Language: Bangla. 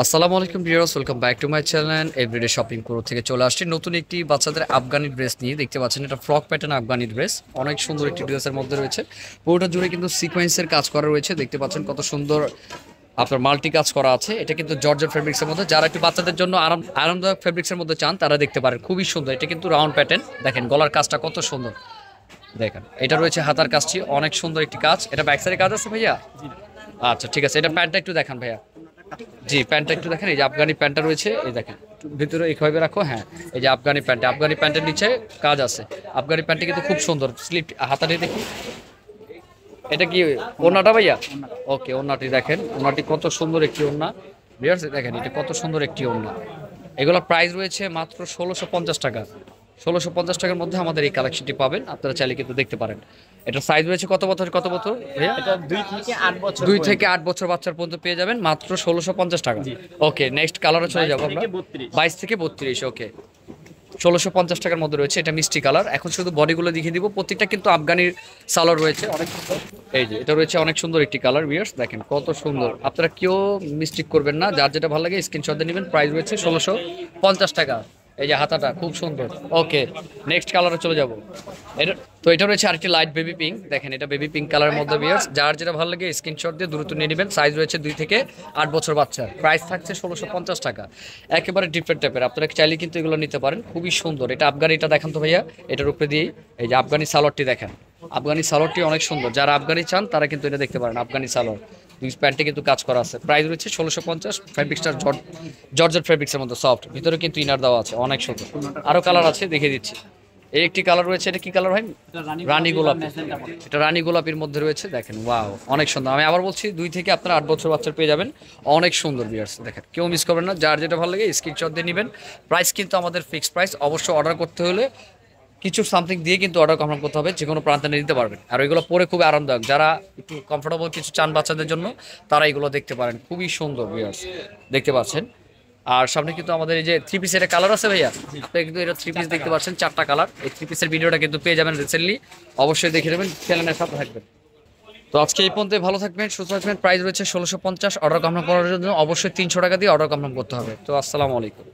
আসসালামু আলাইকুম viewers, welcome back to my channel Everyday Shopping Pro থেকে চলে আসছি নতুন একটি বাচ্চাদের আফগানি ড্রেস নিয়ে। দেখতে পাচ্ছেন এটা ফ্রক প্যাটার্ন আফগানি ড্রেস, অনেক সুন্দর একটি ড্রেসের মধ্যে রয়েছে। পুরোটা জুড়ে কিন্তু সিকোয়েন্সের কাজ করা রয়েছে। দেখতে পাচ্ছেন কত সুন্দর আপনার মাল্টি কাজ করা আছে। এটা কিন্তু জর্জেট ফেব্রিক্সের মধ্যে, যারা একটু বাচ্চাদের জন্য আরামদায়ক ফেব্রিক্সের মধ্যে চান তারা দেখতে পারেন। খুবই সুন্দর, এটা কিন্তু রাউন্ড প্যাটার্ন। দেখেন গলার কাজটা কত সুন্দর, দেখেন এটা রয়েছে হাতার কাজটি অনেক সুন্দর একটি কাজ। এটা ব্যাক সাইডে কাজ আছে ভাইয়া? আচ্ছা ঠিক আছে, এটা প্যান্টটা একটু দেখান ভাইয়া। জি প্যান্টটা একটু দেখেন, এই যে আফগানি প্যান্টটা রয়েছে, এই দেখেন ভিতরে এইভাবে রাখো। হ্যাঁ, এই যে আফগানি প্যান্টের নিচে কাজ আছে। আফগানি প্যান্টটা কিন্তু খুব সুন্দর, স্লিপ হাতাটি দেখি। এটা কি ওড়নাটা ভাইয়া? ওকে, ওড়নাটি দেখেন, ওড়নাটি কত সুন্দর একটি ওড়না। ভিউয়ার্স দেখেন এটা কত সুন্দর একটি ওড়না। এগুলো প্রাইস রয়েছে মাত্র ১৬৫০ টাকা। ১৬৫০ টাকার মধ্যে আমাদের এই কালেকশনটি পাবেন, আপনারা চাইলে কিন্তু দেখতে পারেন। এটা সাইজ রয়েছে কত বছর কত বছর ভাইয়া? এটা ২ থেকে ৮ বছর ২ থেকে ৮ বছর বাচ্চার পর্যন্ত পেয়ে যাবেন মাত্র ১৬৫০ টাকা। ওকে, নেক্সট কালারে চলে যাবো আমরা। ২২ থেকে ৩২। ওকে, ১৬৫০ টাকার মধ্যে রয়েছে, এটা মিষ্টি কালার। এখন শুধু বডিগুলো দেখিয়ে দিব। প্রত্যেকটা কিন্তু আফগানির সালোয়ার রয়েছে, অনেক সুন্দর। এই যে এটা রয়েছে অনেক সুন্দর একটি কালার। ভিউয়ার্স দেখেন কত সুন্দর। আপনারা কেউ মিস্টেক করবেন না, যার যেটা ভালো লাগে স্ক্রিনশট দিয়ে নেবেন। প্রাইস রয়েছে ১৬৫০ টাকা। এই যে হাতাটা খুব সুন্দর। ওকে, নেক্সট কালারে চলে যাব। এটা তো এটা রয়েছে আরেকটি লাইট বেবি পিঙ্ক। দেখেন এটা বেবি পিঙ্ক কালারের মধ্যে। ভিউয়ার্স যার যেটা ভালো লাগে স্ক্রিনশট দিয়ে দ্রুত নিয়ে নেবেন। সাইজ রয়েছে ২ থেকে ৮ বছর বাচ্চার। প্রাইস থাকছে ১৬৫০ টাকা। একেবারে ডিফারেন্ট টাইপের, আপনারা চাইলে কিন্তু এগুলো নিতে পারেন। খুবই সুন্দর। এটা আফগানিটা দেখান তো ভাইয়া, এটার উপরে দিয়েই এই যে আফগানি সালোয়ারটি দেখেন। আফগানি সালোয়ারটি অনেক সুন্দর, যারা আফগানি চান তারা কিন্তু এটা দেখতে পারেন। আফগানি সালোয়ার, দুই প্যান্টে কিন্তু কাজ করা আছে। প্রাইস রয়েছে ১৬৫০। ফেব্রিক্সটা জর্জেট ফেব্রিক্সের মধ্যে সফট, ভিতরে কিন্তু ইনার দেওয়া আছে, অনেক সুন্দর। আরও কালার আছে, দেখিয়ে দিচ্ছি। এই একটি কালার রয়েছে, এটা কি কালার ভাই? রানী গোলাপি। এটা রানী গোলাপির মধ্যে রয়েছে, দেখেন ওয়াও অনেক সুন্দর। আমি আবার বলছি ২ থেকে আপনারা ৮ বছর বাচ্চার পেয়ে যাবেন, অনেক সুন্দর। ভিউয়ার্স দেখেন কেউ মিস করবেন না, যার যেটা ভালো লাগে স্ক্রিনশট দিয়ে নেবেন। প্রাইস কিন্তু আমাদের ফিক্সড প্রাইস। অবশ্য অর্ডার করতে হলে কিছু সামথিং দিয়ে কিন্তু অর্ডার কনফার্ম করতে হবে, যে কোনো প্রান্তে নিতে পারবেন। আর এগুলো পরে খুবই আরামদায়ক, যারা একটু কমফোর্টেবল কিছু চান বাচ্চাদের জন্য তারা এগুলো দেখতে পারেন। খুবই সুন্দর ভিউয়ার্স, দেখতে পাচ্ছেন। আর সামনে কিন্তু আমাদের এই যে থ্রি পিস, এটা কালার আছে ভাইয়া? আপনি কিন্তু এটা থ্রি পিস দেখতে পাচ্ছেন, 4টা কালার। এই থ্রি পিসের ভিডিওটা কিন্তু পেয়ে যাবেন রিসেন্টলি, অবশ্যই দেখে নেবেন, চ্যানেলের সাথে থাকবেন। তো আজকে এই পর্যন্ত, ভালো থাকবেন, সুস্থ থাকবেন। প্রাইস রয়েছে ১৬৫০। অর্ডার কনফার্ম করার জন্য অবশ্যই ৩০০ টাকা দিয়ে অর্ডার কনফার্ম করতে হবে। তো আসসালামু আলাইকুম।